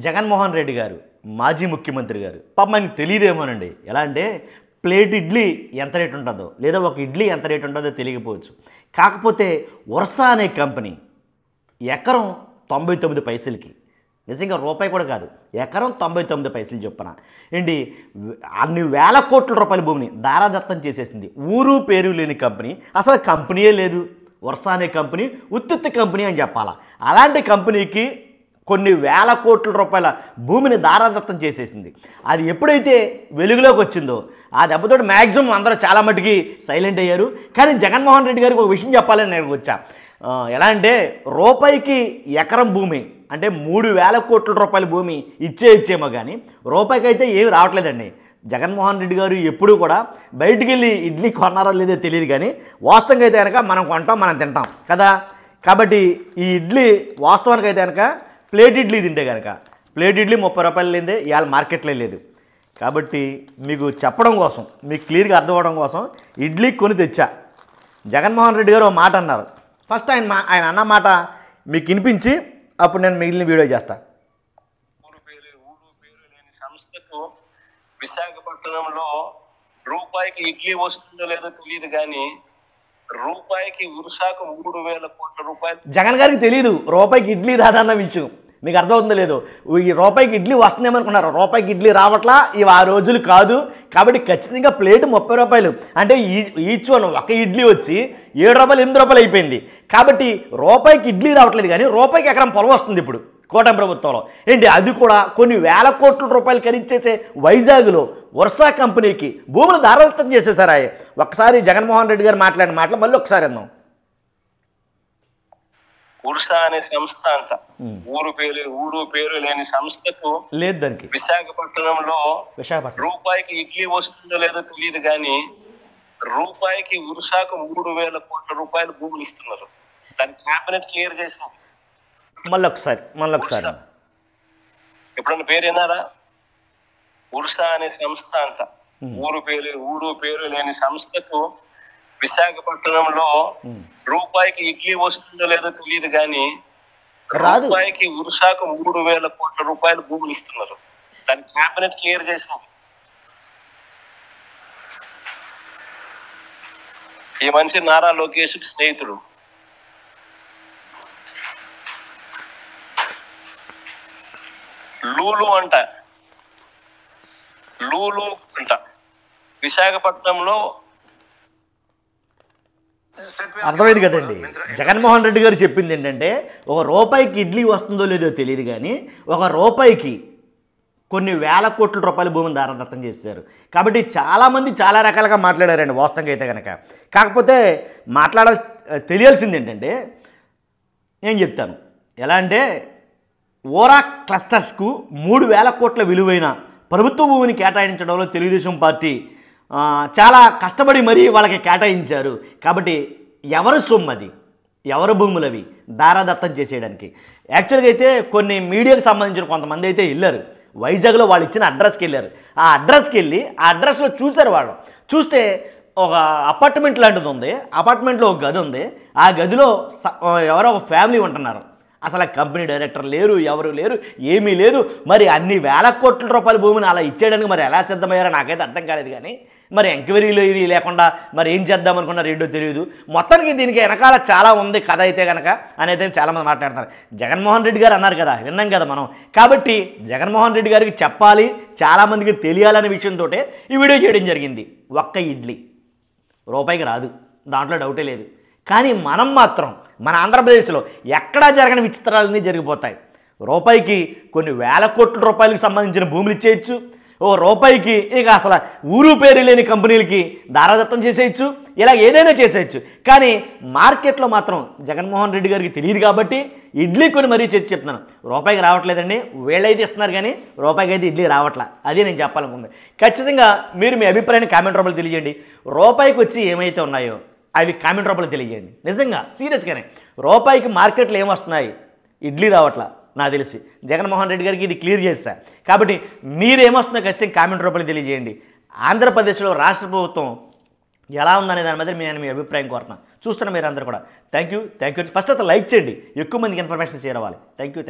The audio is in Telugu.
జగన్మోహన్ రెడ్డి గారు మాజీ ముఖ్యమంత్రి గారు పాపం ఆయనకు తెలియదేమోనండి. ఎలా అంటే ప్లేట్ ఇడ్లీ ఎంత రేటు ఉంటుందో లేదా ఒక ఇడ్లీ ఎంత రేటు ఉంటుందో తెలియకపోవచ్చు. కాకపోతే వర్ష అనే కంపెనీ ఎకరం 99 పైసలకి, నిజంగా రూపాయి కూడా కాదు, ఎకరం 99 పైసలు చొప్పున ఏంటి అన్ని వేల కోట్ల రూపాయల భూమిని దారాదత్తం చేసేసింది. ఊరు పేరు లేని కంపెనీ, అసలు కంపెనీయే లేదు. వర్ష అనే కంపెనీ ఉత్తుత్తి కంపెనీ అని చెప్పాలా. అలాంటి కంపెనీకి కొన్ని వేల కోట్ల రూపాయల భూమిని దారాదత్తం చేసేసింది. అది ఎప్పుడైతే వెలుగులోకి వచ్చిందో ఆ దెబ్బతోటి మ్యాక్సిమం అందరూ చాలా మటుకి సైలెంట్ అయ్యారు. కానీ జగన్మోహన్ రెడ్డి గారికి ఒక విషయం చెప్పాలని నేను వచ్చా. ఎలా అంటే రూపాయికి ఎకరం భూమి అంటే 3,000 కోట్ల రూపాయల భూమి ఇచ్చేమో కానీ రూపాయికి అయితే ఏమి రావట్లేదండి. జగన్మోహన్ రెడ్డి గారు ఎప్పుడూ కూడా బయటికి వెళ్ళి ఇడ్లీ కొన్నారో లేదో తెలియదు, కానీ వాస్తవంగా అయితే కనుక మనం కొంటాం, మనం తింటాం కదా. కాబట్టి ఈ ఇడ్లీ వాస్తవానికి అయితే కనుక ప్లేట్ ఇడ్లీ తింటే కనుక ప్లేట్ ఇడ్లీ 30 రూపాయలు లేదే ఇవాళ మార్కెట్లో లేదు. కాబట్టి మీకు చెప్పడం కోసం, మీకు క్లియర్గా అర్థం అవ్వడం కోసం ఇడ్లీ కొని తెచ్చా. జగన్మోహన్ రెడ్డి గారు ఒక మాట అన్నారు. ఫస్ట్ ఆయన అన్న మాట మీకు వినిపించి అప్పుడు నేను మిగిలిన వీడియో చేస్తాను. ఊరు పేరు లేని సంస్థకు విశాఖపట్నంలో రూపాయికి ఇడ్లీ వస్తుందో లేదో తెలియదు, కానీ రూపాయికి ఉరుసాకు 3,000 కోట్ల రూపాయలు. జగన్ గారికి తెలియదు రూపాయికి ఇడ్లీ రాదన్న విషయం. మీకు అర్థమవుతుందో లేదో, ఈ రూపాయికి ఇడ్లీ వస్తుందేమనుకున్నారు. రూపాయికి ఇడ్లీ రావట్లా, ఇవి ఆ రోజులు కాదు. కాబట్టి ఖచ్చితంగా ప్లేట్ 30 రూపాయలు అంటే ఈచ్ వన్ ఒక ఇడ్లీ వచ్చి 7 రూపాయలు 8 రూపాయలు అయిపోయింది. కాబట్టి రూపాయికి ఇడ్లీ రావట్లేదు, కానీ రూపాయికి ఎకరం పొలం వస్తుంది ఇప్పుడు కూటమి ప్రభుత్వంలో. ఏంటి అది కూడా కొన్ని వేల కోట్ల రూపాయలు ఖరీచేసే వైజాగ్లో వర్ష కంపెనీకి భూములు దారాదత్తం చేసేసారు. ఒక్కసారి జగన్మోహన్ రెడ్డి గారు మాట్లాడిన మాటలు మళ్ళీ ఒకసారి అందాం. ఉర్సా అనే సంస్థ అంట, ఊరు పేరు లేని సంస్థకు లేదు దానికి విశాఖపట్నంలో రూపాయికి ఇడ్లీ వస్తుందో లేదో తెలియదు, కానీ రూపాయికి ఉర్సాకు 3,000 కోట్ల రూపాయలు భూములు ఇస్తున్నారు. దాని క్యాబినెట్ క్లియర్ చేసినాం. మళ్ళీ ఒకసారి ఎప్పుడన్నా పేరు విన్నారా? ఉర్సా అనే సంస్థ అంట, ఊరు పేరు లేని సంస్థకు విశాఖపట్నంలో రూపాయికి ఇడ్లీ వస్తుందో లేదో తెలియదు, కానీ రూపాయికి ఉర్సాకు 3,000 కోట్ల రూపాయలు భూములు ఇస్తున్నారు. దాని క్యాబినెట్ క్లియర్ చేసినాం. ఈ మనిషి నారా లోకేష్ స్నేహితుడు. లూలు అంట విశాఖపట్నంలో. అర్థమైంది కదండి. జగన్మోహన్ రెడ్డి గారు చెప్పింది ఏంటంటే ఒక రూపాయికి ఇడ్లీ వస్తుందో లేదో తెలియదు, కానీ ఒక రూపాయికి కొన్ని వేల కోట్ల రూపాయల భూమిని దారాదత్తం చేశారు. కాబట్టి చాలామంది చాలా రకాలుగా మాట్లాడారండి వాస్తవంగా అయితే కనుక. కాకపోతే తెలియాల్సింది ఏంటంటే నేను చెప్తాను. ఎలా అంటే ఓరా క్లస్టర్స్కు 3,000 కోట్ల విలువైన ప్రభుత్వ భూమిని కేటాయించడంలో తెలుగుదేశం పార్టీ చాలా కష్టపడి మరీ వాళ్ళకి కేటాయించారు. కాబట్టి ఎవరు సొమ్ము అది, ఎవరు భూములు అవి దారాదత్తం చేసేయడానికి. యాక్చువల్గా అయితే కొన్ని మీడియాకు సంబంధించిన కొంతమంది అయితే వెళ్ళారు వైజాగ్లో, వాళ్ళు ఇచ్చిన అడ్రస్కి వెళ్ళారు. ఆ అడ్రస్కి వెళ్ళి ఆ అడ్రస్లో చూశారు. వాళ్ళు చూస్తే ఒక అపార్ట్మెంట్ లాంటిది ఉంది, అపార్ట్మెంట్లో ఒక గది ఉంది. ఆ గదిలో ఎవరో ఒక ఫ్యామిలీ ఉంటున్నారు. అసలు కంపెనీ డైరెక్టర్ లేరు, ఎవరు లేరు, ఏమీ లేదు. మరి అన్ని వేల కోట్ల రూపాయల భూమిని అలా ఇచ్చేయడానికి మరి ఎలా సిద్ధమయ్యారో నాకైతే అర్థం కాలేదు. కానీ మరి ఎంక్వైరీలు ఇవి లేకుండా మరి ఏం చేద్దామనుకున్నారు ఏంటో తెలియదు. మొత్తానికి దీనికి వెనకాల చాలా ఉంది కథ అయితే కనుక అని అయితే చాలామంది మాట్లాడుతున్నారు. జగన్మోహన్ రెడ్డి గారు అన్నారు కదా, విన్నాం కదా మనం. కాబట్టి జగన్మోహన్ రెడ్డి గారికి చెప్పాలి, చాలామందికి తెలియాలనే విషయంతో ఈ వీడియో చేయడం జరిగింది. ఒక్క ఇడ్లీ రూపాయికి రాదు, దాంట్లో డౌటే లేదు. కానీ మనం మాత్రం మన ఆంధ్రప్రదేశ్లో ఎక్కడా జరగని విచిత్రాలన్నీ జరిగిపోతాయి. రూపాయికి కొన్ని వేల కోట్ల రూపాయలకు సంబంధించిన భూములు ఇచ్చేయచ్చు. ఓ రూపాయికి ఇక అసలు ఊరు పేరు లేని కంపెనీలకి దారాదత్తం చేసేయచ్చు. ఇలా ఏదైనా చేసేయచ్చు. కానీ మార్కెట్లో మాత్రం జగన్మోహన్ రెడ్డి గారికి తెలియదు. కాబట్టి ఇడ్లీ కొని మరీ చేసి చెప్తున్నాను, రూపాయికి రావట్లేదండి. వీళ్ళైతే ఇస్తున్నారు కానీ రూపాయికి అయితే ఇడ్లీ రావట్లా. అదే నేను చెప్పాలనుకుంది. ఖచ్చితంగా మీరు మీ అభిప్రాయాన్ని కామెంట్ రూపంలో తెలియజేయండి. రూపాయికి వచ్చి ఏమైతే ఉన్నాయో అవి కామెంట్ రూపంలో తెలియజేయండి. నిజంగా సీరియస్గానే రూపాయికి మార్కెట్లో ఏమొస్తున్నాయి, ఇడ్లీ రావట్లా నాకు తెలిసి. జగన్మోహన్ రెడ్డి గారికి ఇది క్లియర్ చేస్తా. కాబట్టి మీరేమొస్తుందో ఖచ్చితంగా కామెంట్ రూపంలో తెలియజేయండి. ఆంధ్రప్రదేశ్లో రాష్ట్ర ప్రభుత్వం ఎలా ఉందనే దాని మీద నేను మీ అభిప్రాయం కోరుతున్నాను. చూస్తున్న మీరు అందరూ కూడా థ్యాంక్ యూ. ఫస్ట్ అయితే లైక్ చేయండి, ఎక్కువ మందికి ఇన్ఫర్మేషన్ షేర్ అవ్వాలి. Thank you.